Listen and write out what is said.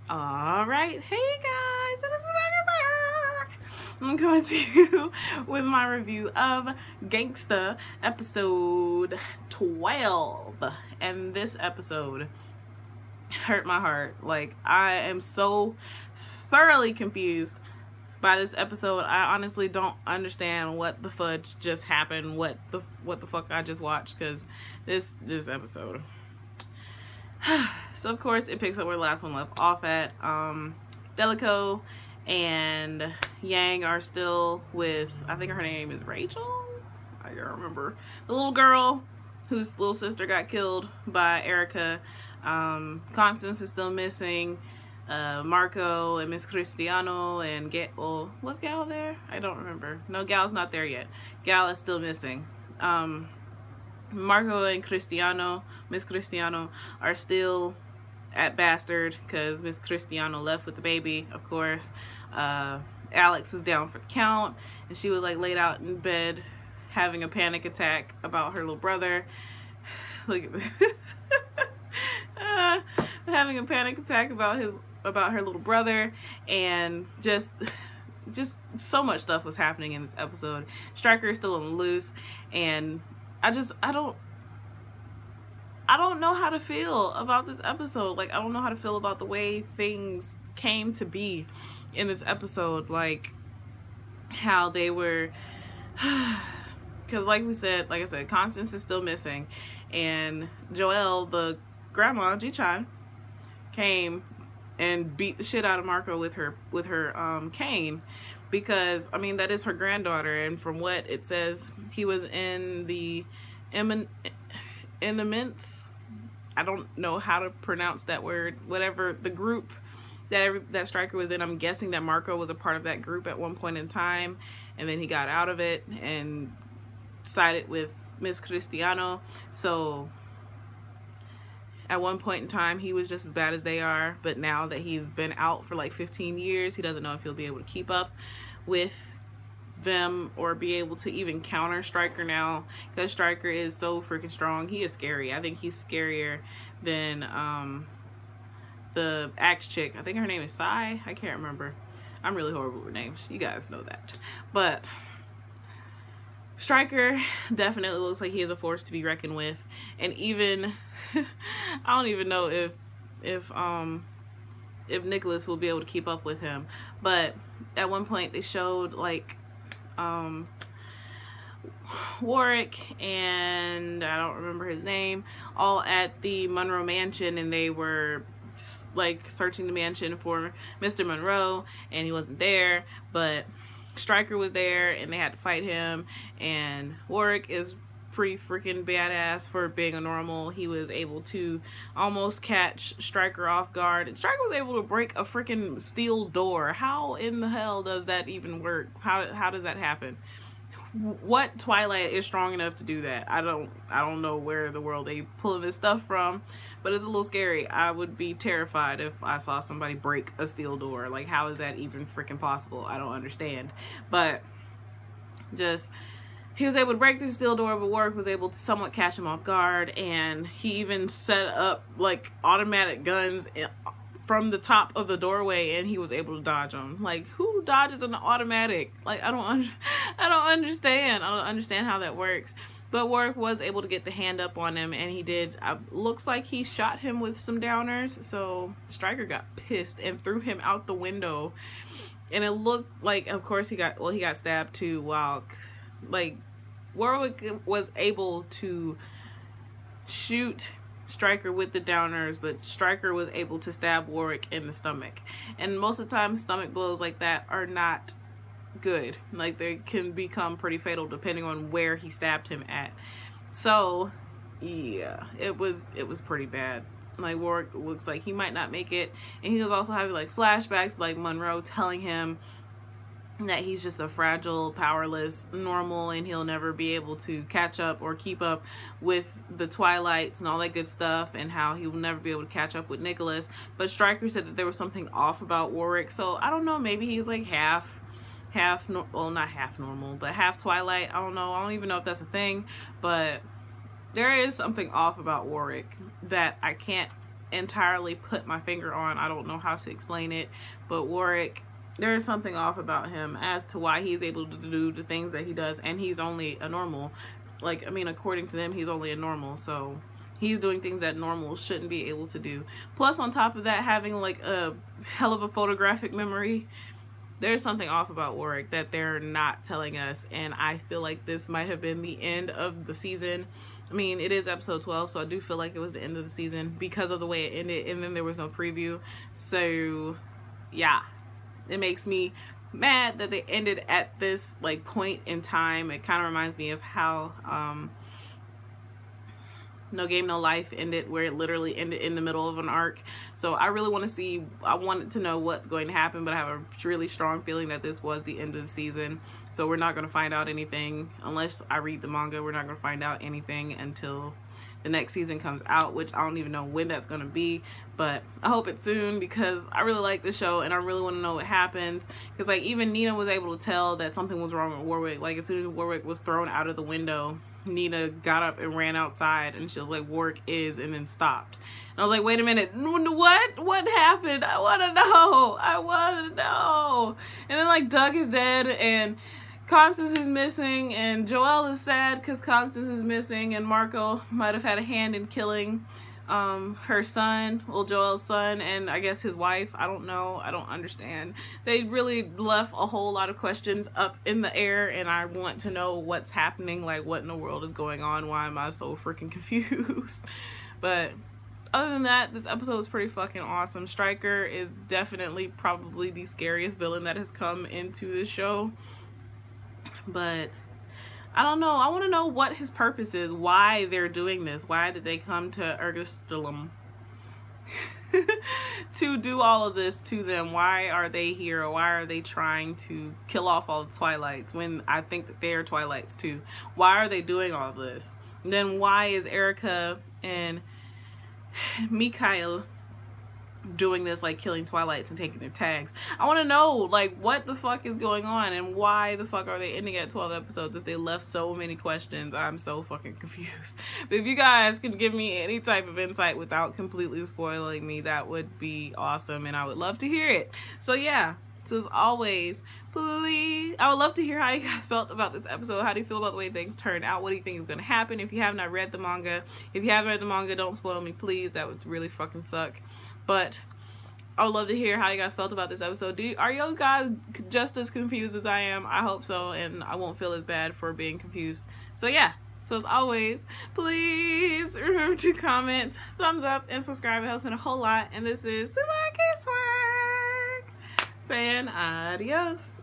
Alright, hey guys, it is TsubakiSwagg. I'm coming to you with my review of Gangsta episode 12. And this episode hurt my heart. Like, I am so thoroughly confused by this episode. I honestly don't understand what the fudge just happened, what the fuck I just watched, because this episode. So of course it picks up where the last one left off at. Delico and Yang are still with, I think her name is Rachel, I can't remember, the little girl whose little sister got killed by Erica. Constance is still missing. Marco and Miss Cristiano and was Gal there? I don't remember. No, Gal's not there yet. Gal is still missing. Marco and Miss Cristiano, are still at Bastard because Miss Cristiano left with the baby, of course. Alex was down for the count, and she was like laid out in bed having a panic attack about her little brother. Look at this. Having a panic attack about her little brother, and just so much stuff was happening in this episode. Stryker is still on the loose, and I don't know how to feel about this episode. Like, I don't know how to feel about the way things came to be in this episode. Like, how they were, because like I said, Constance is still missing, and Joelle, the grandma, Ji-chan, came and beat the shit out of Marco with her cane, because I mean, that is her granddaughter, and from what it says, he was in the Immense, I don't know how to pronounce that word, whatever the group that Stryker was in. I'm guessing that Marco was a part of that group at one point in time, and then he got out of it and sided with Miss Cristiano. So at one point in time he was just as bad as they are, but now that he's been out for like 15 years, he doesn't know if he'll be able to keep up with them or be able to even counter Stryker now, because Stryker is so freaking strong. He is scary. I think he's scarier than the axe chick. I think her name is Sai. I can't remember. I'm really horrible with names, you guys know that. But Stryker definitely looks like he is a force to be reckoned with. And even I don't even know if Nicholas will be able to keep up with him. But at one point they showed like Warwick and I don't remember his name, all at the Monroe mansion, and they were like searching the mansion for Mr. Monroe, and he wasn't there, but Stryker was there and they had to fight him. And Warwick is pretty freaking badass for being a normal. He was able to almost catch Stryker off guard, and Stryker was able to break a freaking steel door. How in the hell does that even work? How does that happen? What Twilight is strong enough to do that? I don't know where in the world they pulling this stuff from, but it's a little scary. I would be terrified if I saw somebody break a steel door. Like, how is that even freaking possible? I don't understand. But just, he was able to break through the steel door, but Warwick was able to somewhat catch him off guard, and he even set up like automatic guns from the top of the doorway, and he was able to dodge them. Like, who dodges an automatic? Like, I don't understand. I don't understand how that works. But Warwick was able to get the hand up on him, and he did. Looks like he shot him with some downers, so Stryker got pissed and threw him out the window. And it looked like, of course, he got stabbed too, while like Warwick was able to shoot Stryker with the downers, but Stryker was able to stab Warwick in the stomach. And most of the time stomach blows like that are not good. Like, they can become pretty fatal depending on where he stabbed him at. So yeah, it was pretty bad. Like, Warwick looks like he might not make it, and he was also having like flashbacks, like Monroe telling him that he's just a fragile, powerless normal, and he'll never be able to catch up or keep up with the Twilights and all that good stuff, and how he will never be able to catch up with Nicholas. But Stryker said that there was something off about Warwick, so I don't know, maybe he's like well, not half normal, but half Twilight. I don't know. I don't even know if that's a thing, but there is something off about Warwick that I can't entirely put my finger on. I don't know how to explain it, but Warwick, there's something off about him as to why he's able to do the things that he does, and he's only a normal. Like, I mean, according to them, he's only a normal, so he's doing things that normals shouldn't be able to do. Plus, on top of that, having like a hell of a photographic memory. There's something off about Warwick that they're not telling us, and I feel like this might have been the end of the season. I mean, it is episode 12, so I do feel like it was the end of the season because of the way it ended, and then there was no preview. So, yeah, it makes me mad that they ended at this like point in time. It kind of reminds me of how No Game No Life ended, where it literally ended in the middle of an arc. So I really want to see, I wanted to know what's going to happen, but I have a really strong feeling that this was the end of the season. So we're not going to find out anything unless I read the manga. We're not going to find out anything until the next season comes out, which I don't even know when that's going to be, but I hope it's soon because I really like the show and I really want to know what happens. Because like even Nina was able to tell that something was wrong with Warwick. Like as soon as Warwick was thrown out of the window, Nina got up and ran outside and she was like, Warwick is, and then stopped. And I was like, wait a minute, what happened? I want to know. And then like Doug is dead and Constance is missing and Joelle is sad because Constance is missing, and Marco might have had a hand in killing her son, well, Joel's son, and I guess his wife. I don't know. I don't understand. They really left a whole lot of questions up in the air, and I want to know what's happening. Like, what in the world is going on? Why am I so freaking confused? But other than that, this episode was pretty fucking awesome. Stryker is definitely probably the scariest villain that has come into this show. But I don't know. I want to know what his purpose is. Why they're doing this. Why did they come to Ergostalum to do all of this to them? Why are they here? Or why are they trying to kill off all the Twilights when I think that they are Twilights too? Why are they doing all of this? And then why is Erica and Mikhail doing this, like killing Twilights and taking their tags? I want to know, like, what the fuck is going on and why the fuck are they ending at 12 episodes if they left so many questions? I'm so fucking confused. But if you guys can give me any type of insight without completely spoiling me, that would be awesome and I would love to hear it. So yeah, so as always, please, I would love to hear how you guys felt about this episode. How do you feel about the way things turned out? What do you think is going to happen? If you have not read the manga, don't spoil me, please. That would really fucking suck. But I would love to hear how you guys felt about this episode. Are you guys just as confused as I am? I hope so, and I won't feel as bad for being confused. So yeah, so as always, please remember to comment, thumbs up, and subscribe. It helps me a whole lot. And this is TsubakiSwagg saying adios.